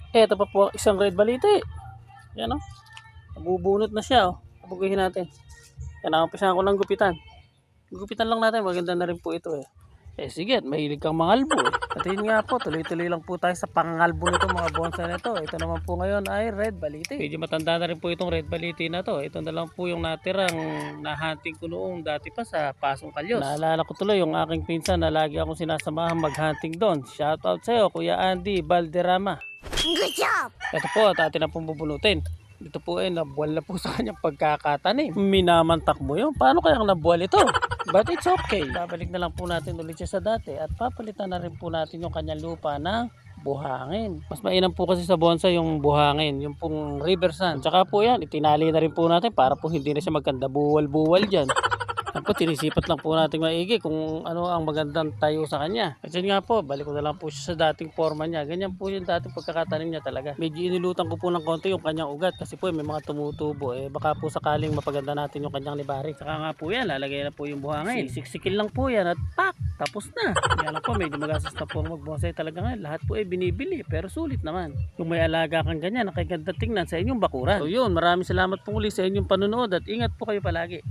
Ito pa po isang red baliti. Yan o. Nabubunot na siya o. Pabuguhin natin. Yan, nakapisa ko ng gupitan. Gupitan lang natin. Maganda na rin po ito eh. Eh sige, mahilig kang mangalbo eh. At yun nga po, tuloy-tuloy lang po tayo sa pangalbo nito mga bonsai na ito. Ito naman po ngayon ay red baliti. Medyo matanda na rin po itong red baliti na to. Ito na lang po yung natirang nahunting ko noong dati pa sa Pasong Kalyos. Naalala ko tuloy yung aking pinsan na lagi akong sinasamahan mag-hunting doon. Shoutout sa'yo, Kuya Andy Valderrama. Good job! Ito po at atin na pong bubunutin. Dito po ay nabuwal na po sa kanyang pagkakatanim. Minamantak mo yun. Paano kaya nabuwal ito? But it's okay. Babalik na lang po natin ulit siya sa dati at papalitan na rin po natin yung kanyang lupa ng buhangin. Mas mainam po kasi sa bonsai yung buhangin, yung pong river sand. Tsaka po yan, itinali na rin po natin para po hindi na siya magkanda buwal-buwal dyan. Yan po, tinisipat lang po natin maigi kung ano ang magandang tayo sa kanya. Kasi nga po, balik ko na lang po siya sa dating forma niya. Ganyan po yung dating pagkakatanim niya talaga. Medyo inilutan ko po ng konti yung kanyang ugat kasi po may mga tumutubo. Eh baka po sakaling mapaganda natin yung kanyang libari. Saka nga po yan, lalagay na po yung buhangin. Siksikin lang po yan at pak! Tapos na. Yan lang po, medyo magastos na po mag-bonsai talaga ngayon. Lahat po ay binibili pero sulit naman. Kung may alaga kang ganyan, nakaganda tingnan sa inyong bakuran. So yun, maraming salamat po muli sa inyong panonood at ingat po kayo palagi.